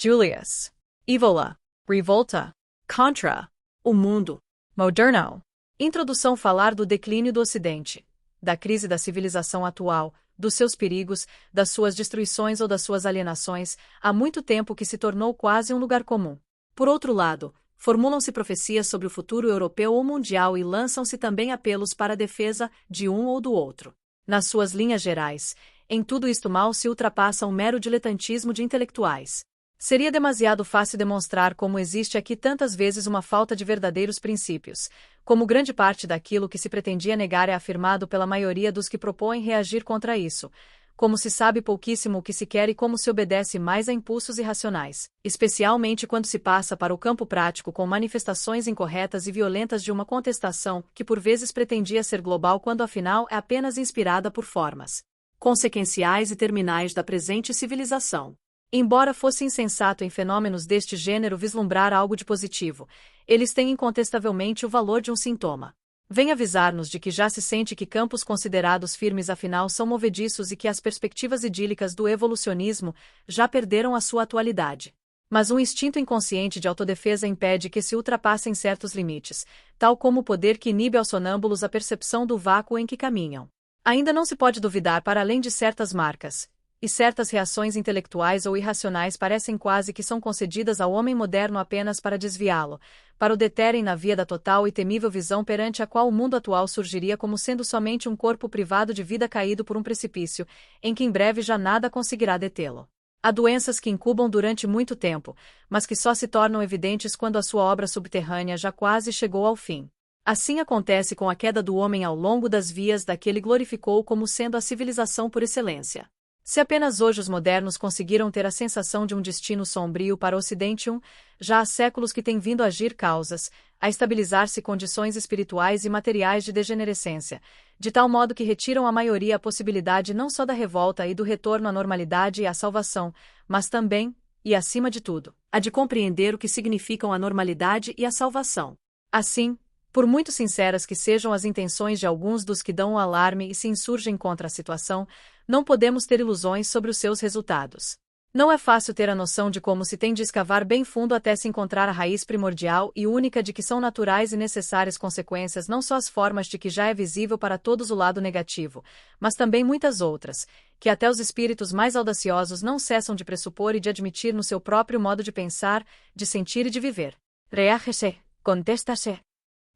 Julius. Evola. Revolta. Contra. O mundo. Moderno. Introdução. Falar do declínio do Ocidente, da crise da civilização atual, dos seus perigos, das suas destruições ou das suas alienações, há muito tempo que se tornou quase um lugar comum. Por outro lado, formulam-se profecias sobre o futuro europeu ou mundial e lançam-se também apelos para a defesa de um ou do outro. Nas suas linhas gerais, em tudo isto mal se ultrapassa um mero diletantismo de intelectuais. Seria demasiado fácil demonstrar como existe aqui tantas vezes uma falta de verdadeiros princípios, como grande parte daquilo que se pretendia negar é afirmado pela maioria dos que propõem reagir contra isso, como se sabe pouquíssimo o que se quer e como se obedece mais a impulsos irracionais, especialmente quando se passa para o campo prático com manifestações incorretas e violentas de uma contestação que por vezes pretendia ser global quando afinal é apenas inspirada por formas consequenciais e terminais da presente civilização. Embora fosse insensato em fenômenos deste gênero vislumbrar algo de positivo, eles têm incontestavelmente o valor de um sintoma. Vem avisar-nos de que já se sente que campos considerados firmes afinal são movediços e que as perspectivas idílicas do evolucionismo já perderam a sua atualidade. Mas um instinto inconsciente de autodefesa impede que se ultrapassem certos limites, tal como o poder que inibe aos sonâmbulos a percepção do vácuo em que caminham. Ainda não se pode duvidar para além de certas marcas, e certas reações intelectuais ou irracionais parecem quase que são concedidas ao homem moderno apenas para desviá-lo, para o deterem na via da total e temível visão perante a qual o mundo atual surgiria como sendo somente um corpo privado de vida caído por um precipício, em que em breve já nada conseguirá detê-lo. Há doenças que incubam durante muito tempo, mas que só se tornam evidentes quando a sua obra subterrânea já quase chegou ao fim. Assim acontece com a queda do homem ao longo das vias da que ele glorificou como sendo a civilização por excelência. Se apenas hoje os modernos conseguiram ter a sensação de um destino sombrio para o Ocidente, já há séculos que têm vindo a agir causas, a estabilizar-se condições espirituais e materiais de degenerescência, de tal modo que retiram à maioria a possibilidade não só da revolta e do retorno à normalidade e à salvação, mas também, e acima de tudo, a de compreender o que significam a normalidade e a salvação. Assim, por muito sinceras que sejam as intenções de alguns dos que dão o alarme e se insurgem contra a situação, não podemos ter ilusões sobre os seus resultados. Não é fácil ter a noção de como se tem de escavar bem fundo até se encontrar a raiz primordial e única de que são naturais e necessárias consequências não só as formas de que já é visível para todos o lado negativo, mas também muitas outras, que até os espíritos mais audaciosos não cessam de pressupor e de admitir no seu próprio modo de pensar, de sentir e de viver. Reage-se, contesta-se.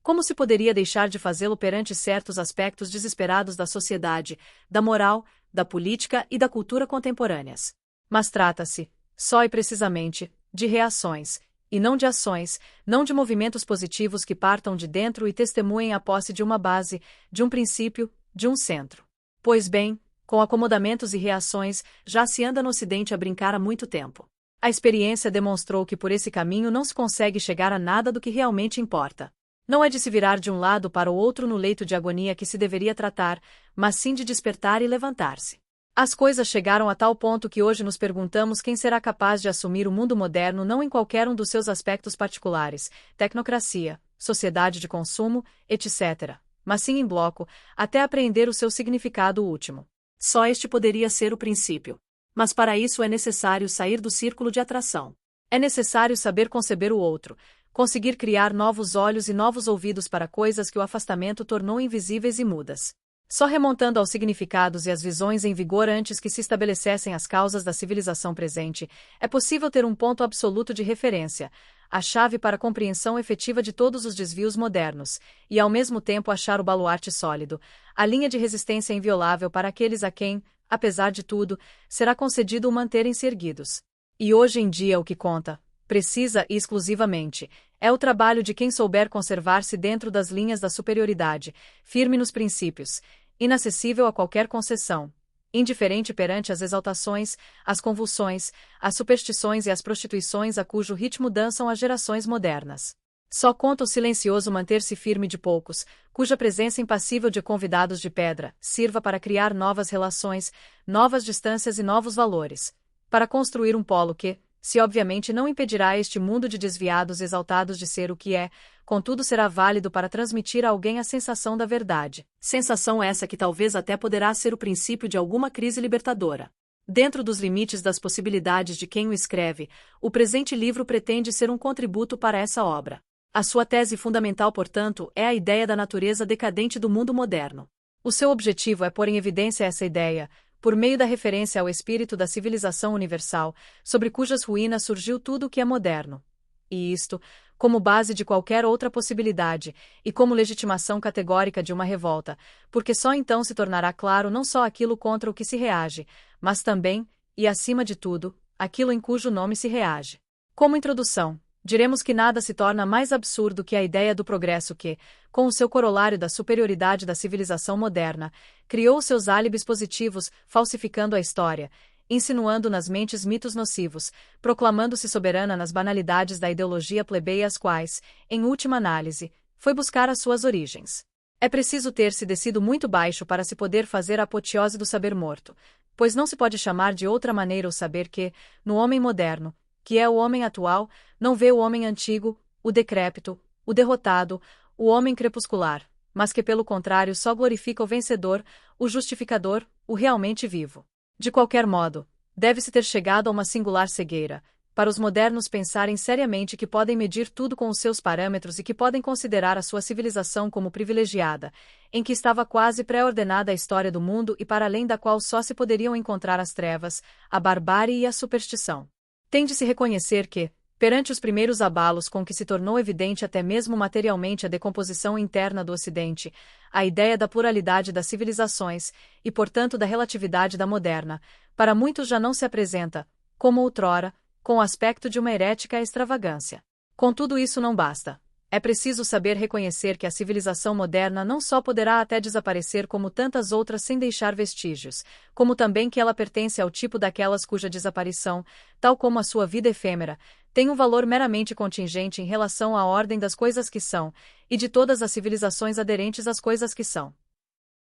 Como se poderia deixar de fazê-lo perante certos aspectos desesperados da sociedade, da moral, da política e da cultura contemporâneas? Mas trata-se, só e precisamente, de reações, e não de ações, não de movimentos positivos que partam de dentro e testemunhem a posse de uma base, de um princípio, de um centro. Pois bem, com acomodamentos e reações, já se anda no Ocidente a brincar há muito tempo. A experiência demonstrou que por esse caminho não se consegue chegar a nada do que realmente importa. Não é de se virar de um lado para o outro no leito de agonia que se deveria tratar, mas sim de despertar e levantar-se. As coisas chegaram a tal ponto que hoje nos perguntamos quem será capaz de assumir o mundo moderno não em qualquer um dos seus aspectos particulares, tecnocracia, sociedade de consumo, etc., mas sim em bloco, até apreender o seu significado último. Só este poderia ser o princípio. Mas para isso é necessário sair do círculo de atração. É necessário saber conceber o outro, conseguir criar novos olhos e novos ouvidos para coisas que o afastamento tornou invisíveis e mudas. Só remontando aos significados e às visões em vigor antes que se estabelecessem as causas da civilização presente, é possível ter um ponto absoluto de referência, a chave para a compreensão efetiva de todos os desvios modernos, e ao mesmo tempo achar o baluarte sólido, a linha de resistência inviolável para aqueles a quem, apesar de tudo, será concedido o manterem-se erguidos. E hoje em dia o que conta, precisa e exclusivamente, é o trabalho de quem souber conservar-se dentro das linhas da superioridade, firme nos princípios, inacessível a qualquer concessão, indiferente perante as exaltações, as convulsões, as superstições e as prostituições a cujo ritmo dançam as gerações modernas. Só conta o silencioso manter-se firme de poucos, cuja presença impassível de convidados de pedra sirva para criar novas relações, novas distâncias e novos valores, para construir um polo que, se obviamente não impedirá este mundo de desviados exaltados de ser o que é, contudo será válido para transmitir a alguém a sensação da verdade. Sensação essa que talvez até poderá ser o princípio de alguma crise libertadora. Dentro dos limites das possibilidades de quem o escreve, o presente livro pretende ser um contributo para essa obra. A sua tese fundamental, portanto, é a ideia da natureza decadente do mundo moderno. O seu objetivo é pôr em evidência essa ideia, por meio da referência ao espírito da civilização universal, sobre cujas ruínas surgiu tudo o que é moderno. E isto, como base de qualquer outra possibilidade, e como legitimação categórica de uma revolta, porque só então se tornará claro não só aquilo contra o que se reage, mas também, e acima de tudo, aquilo em cujo nome se reage. Como introdução, diremos que nada se torna mais absurdo que a ideia do progresso que, com o seu corolário da superioridade da civilização moderna, criou seus álibis positivos, falsificando a história, insinuando nas mentes mitos nocivos, proclamando-se soberana nas banalidades da ideologia plebeia às quais, em última análise, foi buscar as suas origens. É preciso ter-se descido muito baixo para se poder fazer a apoteose do saber morto, pois não se pode chamar de outra maneira o saber que, no homem moderno, que é o homem atual, não vê o homem antigo, o decrépito, o derrotado, o homem crepuscular, mas que pelo contrário só glorifica o vencedor, o justificador, o realmente vivo. De qualquer modo, deve-se ter chegado a uma singular cegueira, para os modernos pensarem seriamente que podem medir tudo com os seus parâmetros e que podem considerar a sua civilização como privilegiada, em que estava quase pré-ordenada a história do mundo e para além da qual só se poderiam encontrar as trevas, a barbárie e a superstição. Tem de se reconhecer que, perante os primeiros abalos com que se tornou evidente até mesmo materialmente a decomposição interna do Ocidente, a ideia da pluralidade das civilizações, e portanto da relatividade da moderna, para muitos já não se apresenta, como outrora, com o aspecto de uma herética extravagância. Contudo, isso não basta. É preciso saber reconhecer que a civilização moderna não só poderá até desaparecer como tantas outras sem deixar vestígios, como também que ela pertence ao tipo daquelas cuja desaparição, tal como a sua vida efêmera, tem um valor meramente contingente em relação à ordem das coisas que são, e de todas as civilizações aderentes às coisas que são.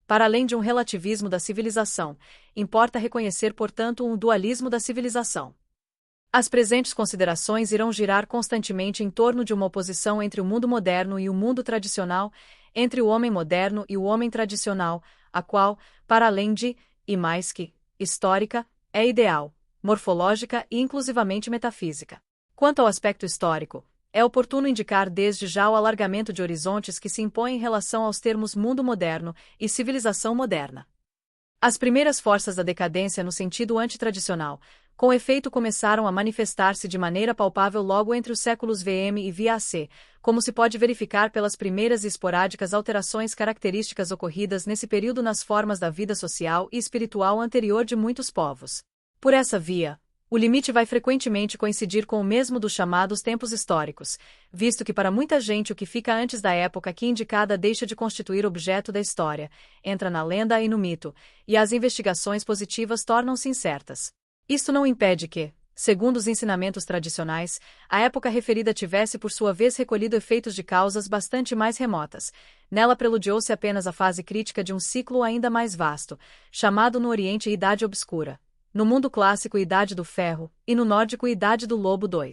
Para além de um relativismo da civilização, importa reconhecer, portanto, um dualismo da civilização. As presentes considerações irão girar constantemente em torno de uma oposição entre o mundo moderno e o mundo tradicional, entre o homem moderno e o homem tradicional, a qual, para além de, e mais que, histórica, é ideal, morfológica e inclusivamente metafísica. Quanto ao aspecto histórico, é oportuno indicar desde já o alargamento de horizontes que se impõe em relação aos termos mundo moderno e civilização moderna. As primeiras forças da decadência no sentido antitradicional, com efeito começaram a manifestar-se de maneira palpável logo entre os séculos VM e VAC, como se pode verificar pelas primeiras e esporádicas alterações características ocorridas nesse período nas formas da vida social e espiritual anterior de muitos povos. Por essa via, o limite vai frequentemente coincidir com o mesmo dos chamados tempos históricos, visto que para muita gente o que fica antes da época aqui indicada deixa de constituir objeto da história, entra na lenda e no mito, e as investigações positivas tornam-se incertas. Isto não impede que, segundo os ensinamentos tradicionais, a época referida tivesse por sua vez recolhido efeitos de causas bastante mais remotas. Nela preludiou-se apenas a fase crítica de um ciclo ainda mais vasto, chamado no Oriente Idade Obscura, no mundo clássico Idade do Ferro, e no nórdico Idade do Lobo II.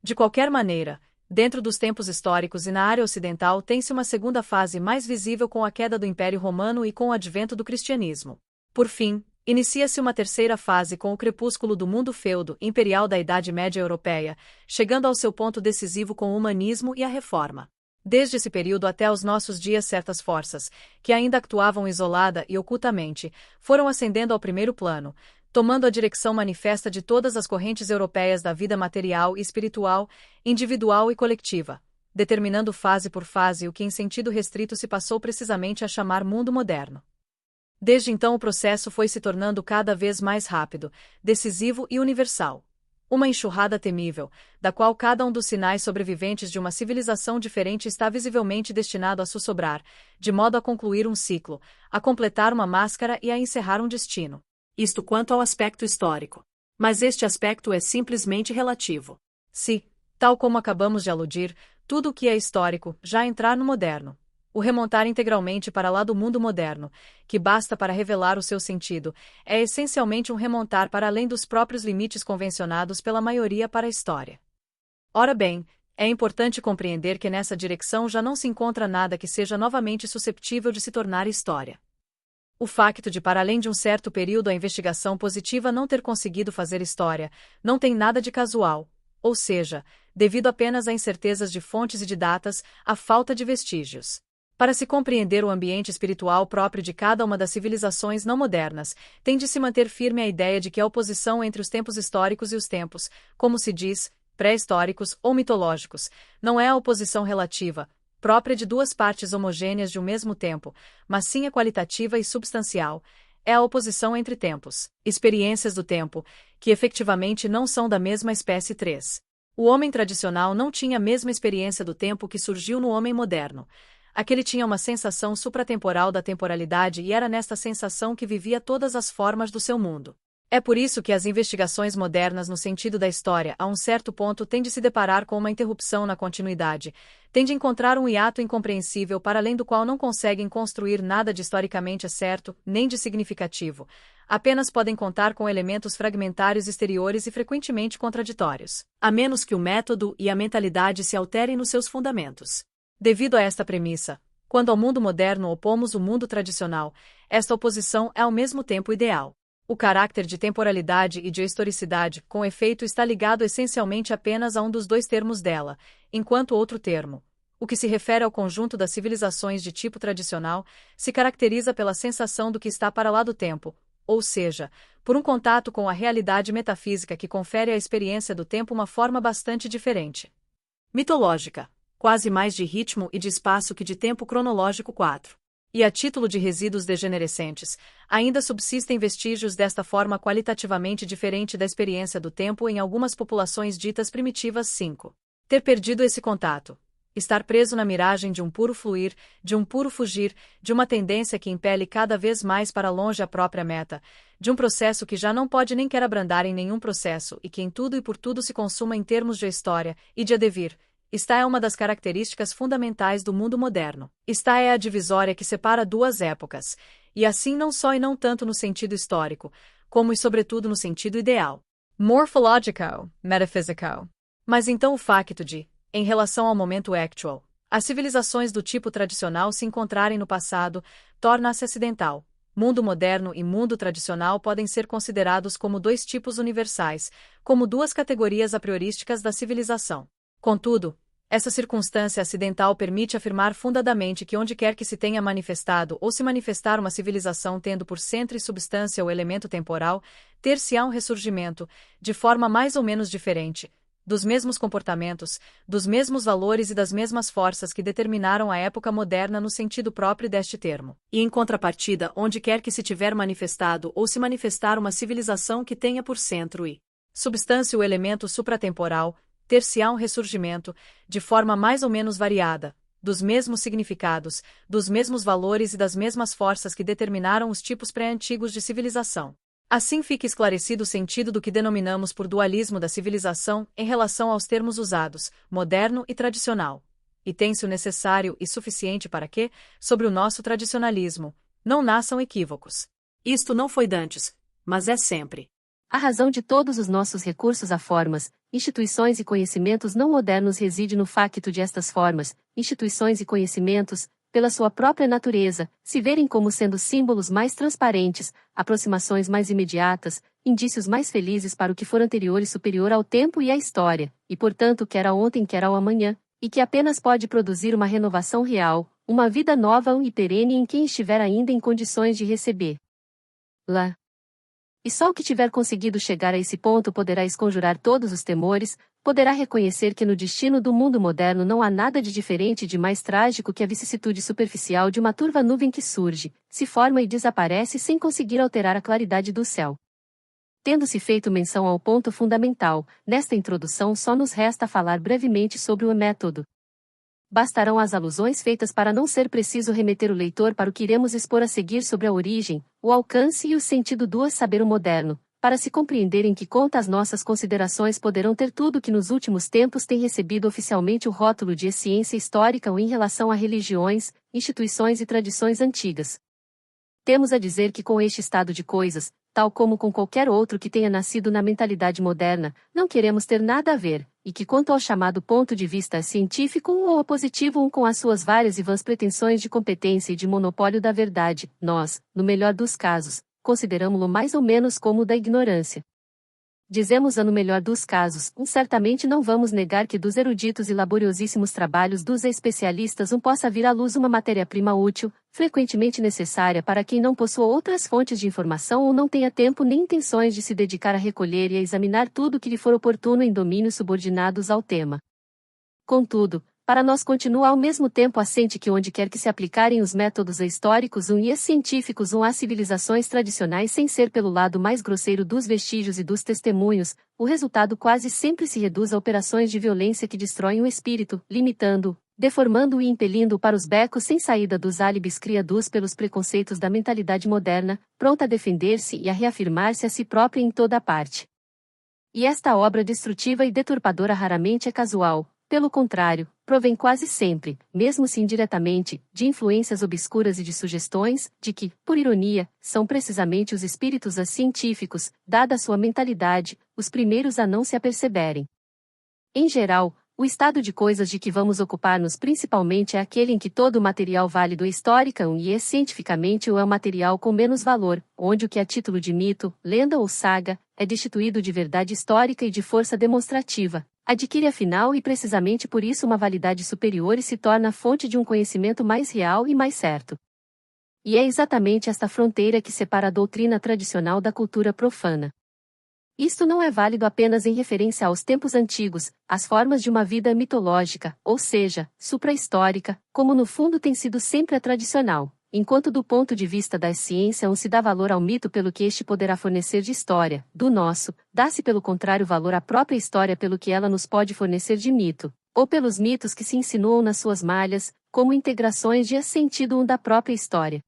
De qualquer maneira, dentro dos tempos históricos e na área ocidental tem-se uma segunda fase mais visível com a queda do Império Romano e com o advento do cristianismo. Por fim, inicia-se uma terceira fase com o crepúsculo do mundo feudo-imperial da Idade Média Europeia, chegando ao seu ponto decisivo com o humanismo e a Reforma. Desde esse período até os nossos dias certas forças, que ainda actuavam isolada e ocultamente, foram ascendendo ao primeiro plano, tomando a direção manifesta de todas as correntes europeias da vida material e espiritual, individual e coletiva, determinando fase por fase o que em sentido restrito se passou precisamente a chamar mundo moderno. Desde então o processo foi se tornando cada vez mais rápido, decisivo e universal. Uma enxurrada temível, da qual cada um dos sinais sobreviventes de uma civilização diferente está visivelmente destinado a sussobrar, de modo a concluir um ciclo, a completar uma máscara e a encerrar um destino. Isto quanto ao aspecto histórico. Mas este aspecto é simplesmente relativo. Se, tal como acabamos de aludir, tudo o que é histórico já entrar no moderno, o remontar integralmente para lá do mundo moderno, que basta para revelar o seu sentido, é essencialmente um remontar para além dos próprios limites convencionados pela maioria para a história. Ora bem, é importante compreender que nessa direção já não se encontra nada que seja novamente susceptível de se tornar história. O facto de, para além de um certo período, a investigação positiva não ter conseguido fazer história, não tem nada de casual, ou seja, devido apenas a incertezas de fontes e de datas, a falta de vestígios. Para se compreender o ambiente espiritual próprio de cada uma das civilizações não modernas, tem de se manter firme a ideia de que a oposição entre os tempos históricos e os tempos, como se diz, pré-históricos ou mitológicos, não é a oposição relativa, própria de duas partes homogêneas de um mesmo tempo, mas sim a qualitativa e substancial, é a oposição entre tempos, experiências do tempo, que efetivamente não são da mesma espécie. 3. O homem tradicional não tinha a mesma experiência do tempo que surgiu no homem moderno. Aquele tinha uma sensação supratemporal da temporalidade e era nesta sensação que vivia todas as formas do seu mundo. É por isso que as investigações modernas no sentido da história, a um certo ponto, têm de se deparar com uma interrupção na continuidade, têm de encontrar um hiato incompreensível para além do qual não conseguem construir nada de historicamente certo, nem de significativo. Apenas podem contar com elementos fragmentários exteriores e frequentemente contraditórios, a menos que o método e a mentalidade se alterem nos seus fundamentos. Devido a esta premissa, quando ao mundo moderno opomos o mundo tradicional, esta oposição é ao mesmo tempo ideal. O caráter de temporalidade e de historicidade, com efeito, está ligado essencialmente apenas a um dos dois termos dela, enquanto outro termo, o que se refere ao conjunto das civilizações de tipo tradicional, se caracteriza pela sensação do que está para lá do tempo, ou seja, por um contato com a realidade metafísica que confere à experiência do tempo uma forma bastante diferente. Mitológica. Quase mais de ritmo e de espaço que de tempo cronológico. 4. E a título de resíduos degenerescentes, ainda subsistem vestígios desta forma qualitativamente diferente da experiência do tempo em algumas populações ditas primitivas. 5. Ter perdido esse contato. Estar preso na miragem de um puro fluir, de um puro fugir, de uma tendência que impele cada vez mais para longe a própria meta, de um processo que já não pode nem quer abrandar em nenhum processo e que em tudo e por tudo se consuma em termos de história e de adevir. Esta é uma das características fundamentais do mundo moderno. Esta é a divisória que separa duas épocas, e assim não só e não tanto no sentido histórico, como e sobretudo no sentido ideal, morphological, metaphysical. Mas então o facto de, em relação ao momento actual, as civilizações do tipo tradicional se encontrarem no passado, torna-se acidental. Mundo moderno e mundo tradicional podem ser considerados como dois tipos universais, como duas categorias a priorísticas da civilização. Contudo, essa circunstância acidental permite afirmar fundadamente que onde quer que se tenha manifestado ou se manifestar uma civilização tendo por centro e substância o elemento temporal, ter-se-á um ressurgimento, de forma mais ou menos diferente, dos mesmos comportamentos, dos mesmos valores e das mesmas forças que determinaram a época moderna no sentido próprio deste termo. E em contrapartida, onde quer que se tiver manifestado ou se manifestar uma civilização que tenha por centro e substância o elemento supratemporal, ter-se-á um ressurgimento, de forma mais ou menos variada, dos mesmos significados, dos mesmos valores e das mesmas forças que determinaram os tipos pré-antigos de civilização. Assim fica esclarecido o sentido do que denominamos por dualismo da civilização em relação aos termos usados, moderno e tradicional. E tem-se o necessário e suficiente para que, sobre o nosso tradicionalismo, não nasçam equívocos. Isto não foi dantes, mas é sempre. A razão de todos os nossos recursos a formas, instituições e conhecimentos não modernos reside no facto de estas formas, instituições e conhecimentos, pela sua própria natureza, se verem como sendo símbolos mais transparentes, aproximações mais imediatas, indícios mais felizes para o que for anterior e superior ao tempo e à história, e portanto quer ao ontem quer ao amanhã, e que apenas pode produzir uma renovação real, uma vida nova e perene em quem estiver ainda em condições de recebê-la. E só o que tiver conseguido chegar a esse ponto poderá esconjurar todos os temores, poderá reconhecer que no destino do mundo moderno não há nada de diferente e de mais trágico que a vicissitude superficial de uma turva nuvem que surge, se forma e desaparece sem conseguir alterar a claridade do céu. Tendo-se feito menção ao ponto fundamental, nesta introdução só nos resta falar brevemente sobre o método. Bastarão as alusões feitas para não ser preciso remeter o leitor para o que iremos expor a seguir sobre a origem, o alcance e o sentido do saber moderno, para se compreender em que conta as nossas considerações poderão ter tudo que nos últimos tempos tem recebido oficialmente o rótulo de ciência histórica ou em relação a religiões, instituições e tradições antigas. Temos a dizer que com este estado de coisas, tal como com qualquer outro que tenha nascido na mentalidade moderna, não queremos ter nada a ver, e que quanto ao chamado ponto de vista científico ou positivo com as suas várias e vãs pretensões de competência e de monopólio da verdade, nós, no melhor dos casos, consideramo-lo mais ou menos como o da ignorância. Dizemos no melhor dos casos, certamente não vamos negar que dos eruditos e laboriosíssimos trabalhos dos especialistas possa vir à luz uma matéria-prima útil, frequentemente necessária para quem não possua outras fontes de informação ou não tenha tempo nem intenções de se dedicar a recolher e a examinar tudo o que lhe for oportuno em domínios subordinados ao tema. Contudo, para nós continua ao mesmo tempo assente que onde quer que se aplicarem os métodos históricos e científicos às civilizações tradicionais sem ser pelo lado mais grosseiro dos vestígios e dos testemunhos, o resultado quase sempre se reduz a operações de violência que destroem o espírito, limitando-o, deformando-o e impelindo-o para os becos sem saída dos álibis criados pelos preconceitos da mentalidade moderna, pronta a defender-se e a reafirmar-se a si própria em toda a parte. E esta obra destrutiva e deturpadora raramente é casual. Pelo contrário, provém quase sempre, mesmo se indiretamente, de influências obscuras e de sugestões, de que, por ironia, são precisamente os espíritos científicos, dada a sua mentalidade, os primeiros a não se aperceberem. Em geral, o estado de coisas de que vamos ocupar-nos principalmente é aquele em que todo o material válido histórica e cientificamente é o material com menos valor, onde o que a título de mito, lenda ou saga, é destituído de verdade histórica e de força demonstrativa, adquire afinal e precisamente por isso uma validade superior e se torna fonte de um conhecimento mais real e mais certo. E é exatamente esta fronteira que separa a doutrina tradicional da cultura profana. Isto não é válido apenas em referência aos tempos antigos, às formas de uma vida mitológica, ou seja, supra-histórica, como no fundo tem sido sempre a tradicional, enquanto do ponto de vista da ciência se dá valor ao mito pelo que este poderá fornecer de história, do nosso, dá-se pelo contrário valor à própria história pelo que ela nos pode fornecer de mito, ou pelos mitos que se insinuam nas suas malhas, como integrações de sentido da própria história.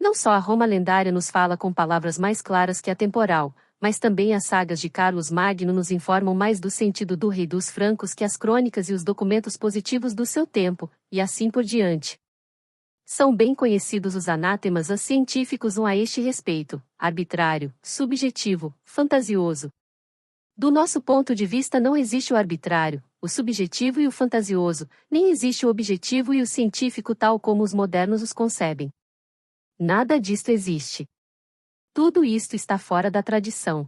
Não só a Roma lendária nos fala com palavras mais claras que a temporal, mas também as sagas de Carlos Magno nos informam mais do sentido do rei dos francos que as crônicas e os documentos positivos do seu tempo, e assim por diante. São bem conhecidos os anátemas científicos a este respeito: arbitrário, subjetivo, fantasioso. Do nosso ponto de vista não existe o arbitrário, o subjetivo e o fantasioso, nem existe o objetivo e o científico tal como os modernos os concebem. Nada disto existe. Tudo isto está fora da tradição.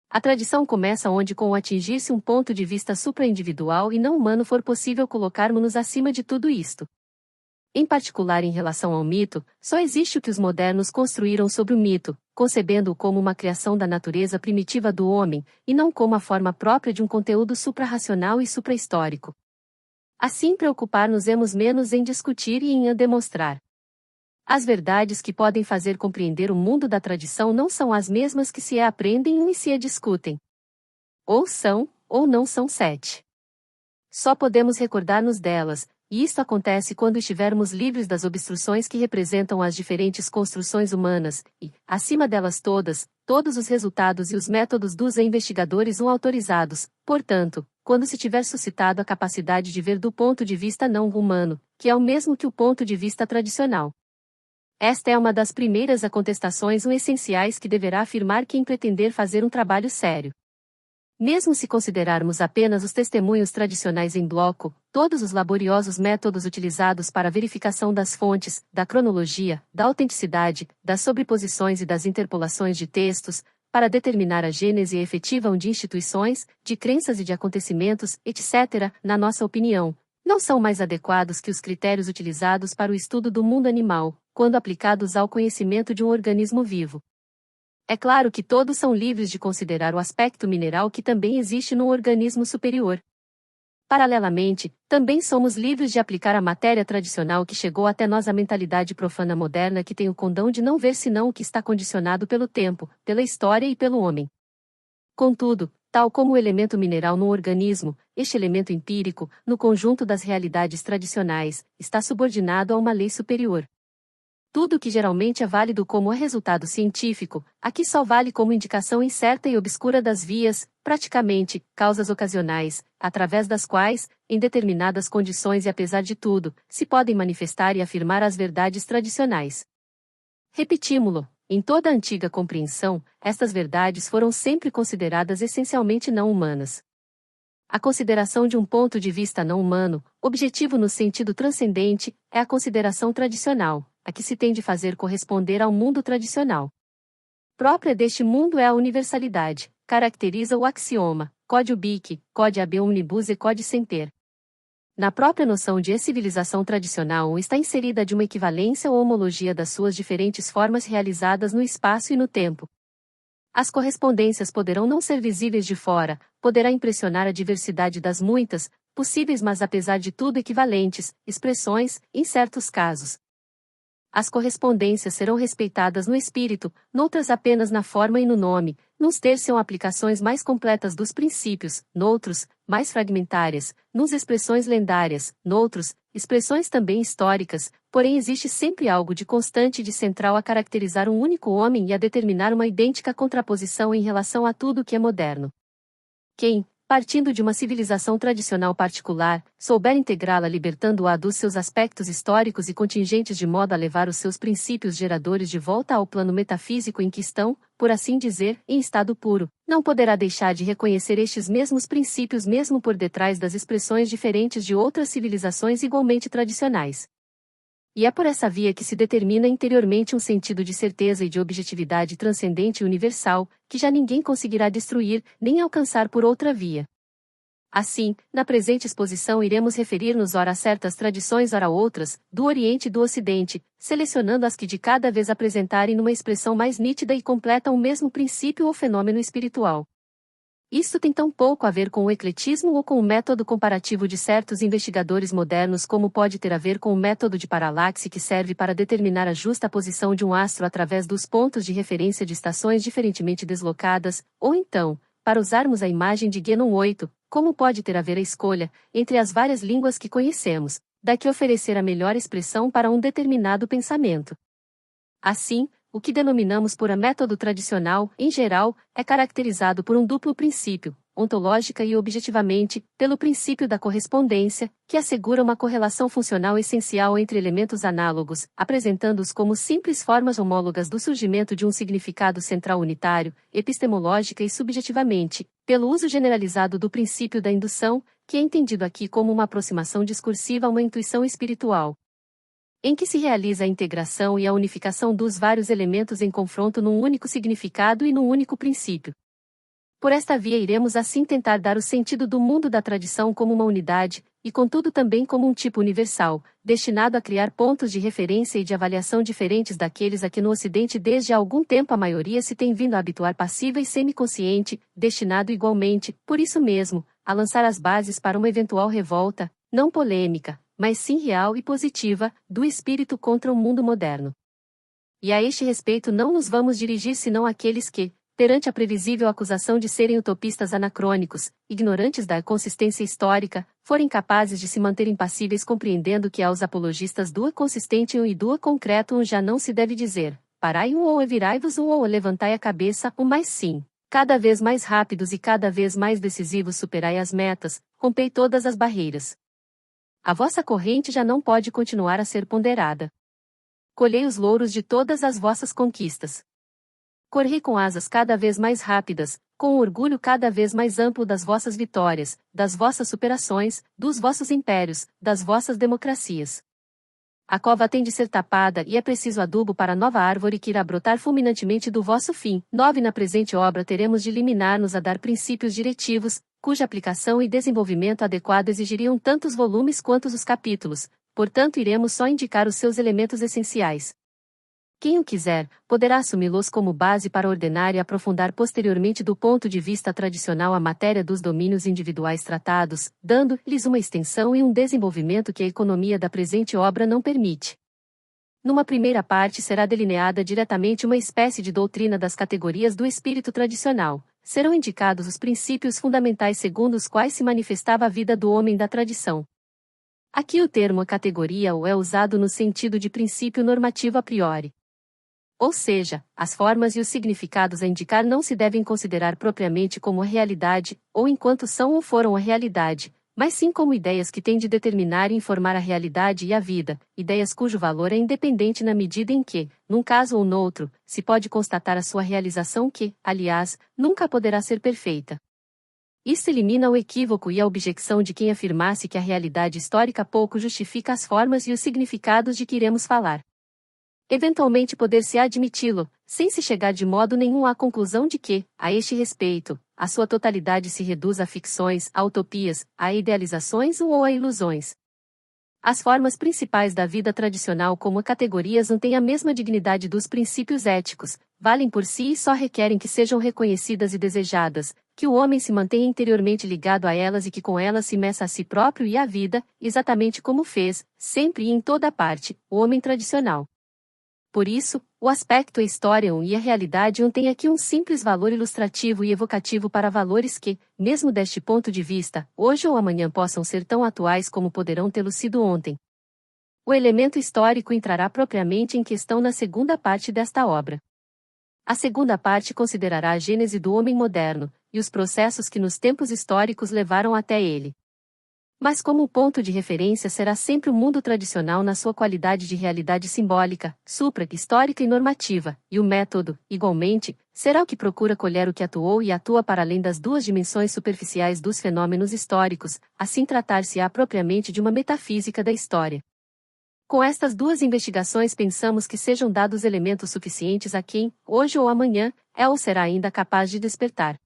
A tradição começa onde com o atingir-se um ponto de vista supraindividual e não humano for possível colocarmos-nos acima de tudo isto. Em particular em relação ao mito, só existe o que os modernos construíram sobre o mito, concebendo-o como uma criação da natureza primitiva do homem, e não como a forma própria de um conteúdo suprarracional e suprahistórico. Assim preocupar-nos-emos menos em discutir e em demonstrar. As verdades que podem fazer compreender o mundo da tradição não são as mesmas que se aprendem e se discutem. Ou são, ou não são 7. Só podemos recordar-nos delas, e isto acontece quando estivermos livres das obstruções que representam as diferentes construções humanas, e, acima delas todas, todos os resultados e os métodos dos investigadores autorizados, portanto, quando se tiver suscitado a capacidade de ver do ponto de vista não humano, que é o mesmo que o ponto de vista tradicional. Esta é uma das primeiras contestações essenciais que deverá afirmar quem pretender fazer um trabalho sério. Mesmo se considerarmos apenas os testemunhos tradicionais em bloco, todos os laboriosos métodos utilizados para a verificação das fontes, da cronologia, da autenticidade, das sobreposições e das interpolações de textos, para determinar a gênese efetiva de instituições, de crenças e de acontecimentos, etc., na nossa opinião, não são mais adequados que os critérios utilizados para o estudo do mundo animal, quando aplicados ao conhecimento de um organismo vivo. É claro que todos são livres de considerar o aspecto mineral que também existe no organismo superior. Paralelamente, também somos livres de aplicar a matéria tradicional que chegou até nós à mentalidade profana moderna que tem o condão de não ver senão o que está condicionado pelo tempo, pela história e pelo homem. Contudo, tal como o elemento mineral no organismo, este elemento empírico, no conjunto das realidades tradicionais, está subordinado a uma lei superior. Tudo que geralmente é válido como resultado científico, aqui só vale como indicação incerta e obscura das vias, praticamente, causas ocasionais, através das quais, em determinadas condições e apesar de tudo, se podem manifestar e afirmar as verdades tradicionais. Repetímo-lo, Em toda a antiga compreensão, estas verdades foram sempre consideradas essencialmente não humanas. A consideração de um ponto de vista não humano, objetivo no sentido transcendente, é a consideração tradicional, a que se tem de fazer corresponder ao mundo tradicional. Própria deste mundo é a universalidade, caracteriza o axioma, quod ubique, quod ab omnibus e quod semper. Na própria noção de civilização tradicional está inserida de uma equivalência ou homologia das suas diferentes formas realizadas no espaço e no tempo. As correspondências poderão não ser visíveis de fora, poderá impressionar a diversidade das muitas, possíveis mas apesar de tudo equivalentes, expressões, em certos casos. As correspondências serão respeitadas no espírito, noutras apenas na forma e no nome, nos terciam aplicações mais completas dos princípios, noutros, mais fragmentárias, nos expressões lendárias, noutros, expressões também históricas, porém existe sempre algo de constante e de central a caracterizar um único homem e a determinar uma idêntica contraposição em relação a tudo que é moderno. Quem, partindo de uma civilização tradicional particular, souber integrá-la libertando-a dos seus aspectos históricos e contingentes de modo a levar os seus princípios geradores de volta ao plano metafísico em que estão, por assim dizer, em estado puro, não poderá deixar de reconhecer estes mesmos princípios mesmo por detrás das expressões diferentes de outras civilizações igualmente tradicionais. E é por essa via que se determina interiormente um sentido de certeza e de objetividade transcendente e universal, que já ninguém conseguirá destruir, nem alcançar por outra via. Assim, na presente exposição iremos referir-nos ora a certas tradições ora a outras, do Oriente e do Ocidente, selecionando as que de cada vez apresentarem numa expressão mais nítida e completa o mesmo princípio ou fenômeno espiritual. Isto tem tão pouco a ver com o ecletismo ou com o método comparativo de certos investigadores modernos como pode ter a ver com o método de paralaxe que serve para determinar a justa posição de um astro através dos pontos de referência de estações diferentemente deslocadas, ou então, para usarmos a imagem de Guénon 8, como pode ter a ver a escolha, entre as várias línguas que conhecemos, da que oferecer a melhor expressão para um determinado pensamento. Assim, o que denominamos por a método tradicional, em geral, é caracterizado por um duplo princípio, ontológica e objetivamente, pelo princípio da correspondência, que assegura uma correlação funcional essencial entre elementos análogos, apresentando-os como simples formas homólogas do surgimento de um significado central unitário, epistemológica e subjetivamente, pelo uso generalizado do princípio da indução, que é entendido aqui como uma aproximação discursiva a uma intuição espiritual, em que se realiza a integração e a unificação dos vários elementos em confronto num único significado e num único princípio. Por esta via iremos assim tentar dar o sentido do mundo da tradição como uma unidade, e contudo também como um tipo universal, destinado a criar pontos de referência e de avaliação diferentes daqueles a que no Ocidente desde há algum tempo a maioria se tem vindo a habituar passiva e semiconsciente, destinado igualmente, por isso mesmo, a lançar as bases para uma eventual revolta, não polêmica, mas sim real e positiva, do espírito contra o mundo moderno. E a este respeito não nos vamos dirigir senão àqueles que, perante a previsível acusação de serem utopistas anacrônicos, ignorantes da consistência histórica, forem capazes de se manter impassíveis compreendendo que aos apologistas do consistente e do concreto já não se deve dizer, parai ou virai-vos ou levantai a cabeça, mas sim, cada vez mais rápidos e cada vez mais decisivos superai as metas, rompei todas as barreiras. A vossa corrente já não pode continuar a ser ponderada. Colhei os louros de todas as vossas conquistas. Corri com asas cada vez mais rápidas, com o orgulho cada vez mais amplo das vossas vitórias, das vossas superações, dos vossos impérios, das vossas democracias. A cova tem de ser tapada e é preciso adubo para a nova árvore que irá brotar fulminantemente do vosso fim. 9 Na presente obra teremos de liminar-nos a dar princípios diretivos, cuja aplicação e desenvolvimento adequado exigiriam tantos volumes quanto os capítulos, portanto iremos só indicar os seus elementos essenciais. Quem o quiser, poderá assumi-los como base para ordenar e aprofundar posteriormente do ponto de vista tradicional a matéria dos domínios individuais tratados, dando-lhes uma extensão e um desenvolvimento que a economia da presente obra não permite. Numa primeira parte será delineada diretamente uma espécie de doutrina das categorias do espírito tradicional. Serão indicados os princípios fundamentais segundo os quais se manifestava a vida do homem da tradição. Aqui o termo categoria é usado no sentido de princípio normativo a priori. Ou seja, as formas e os significados a indicar não se devem considerar propriamente como a realidade, ou enquanto são ou foram a realidade, mas sim como ideias que têm de determinar e informar a realidade e a vida, ideias cujo valor é independente na medida em que, num caso ou noutro, se pode constatar a sua realização que, aliás, nunca poderá ser perfeita. Isso elimina o equívoco e a objeção de quem afirmasse que a realidade histórica pouco justifica as formas e os significados de que iremos falar. Eventualmente poder-se admiti-lo, sem se chegar de modo nenhum à conclusão de que, a este respeito, a sua totalidade se reduz a ficções, a utopias, a idealizações ou a ilusões. As formas principais da vida tradicional como categorias não têm a mesma dignidade dos princípios éticos, valem por si e só requerem que sejam reconhecidas e desejadas, que o homem se mantenha interiormente ligado a elas e que com elas se meça a si próprio e à vida, exatamente como fez, sempre e em toda parte, o homem tradicional. Por isso, o aspecto historiam e a realidade têm aqui um simples valor ilustrativo e evocativo para valores que, mesmo deste ponto de vista, hoje ou amanhã possam ser tão atuais como poderão tê-lo sido ontem. O elemento histórico entrará propriamente em questão na segunda parte desta obra. A segunda parte considerará a gênese do homem moderno, e os processos que nos tempos históricos levaram até ele. Mas como o ponto de referência será sempre o mundo tradicional na sua qualidade de realidade simbólica, supra-histórica e normativa, e o método, igualmente, será o que procura colher o que atuou e atua para além das duas dimensões superficiais dos fenômenos históricos, assim tratar-se-á propriamente de uma metafísica da história. Com estas duas investigações pensamos que sejam dados elementos suficientes a quem, hoje ou amanhã, é ou será ainda capaz de despertar.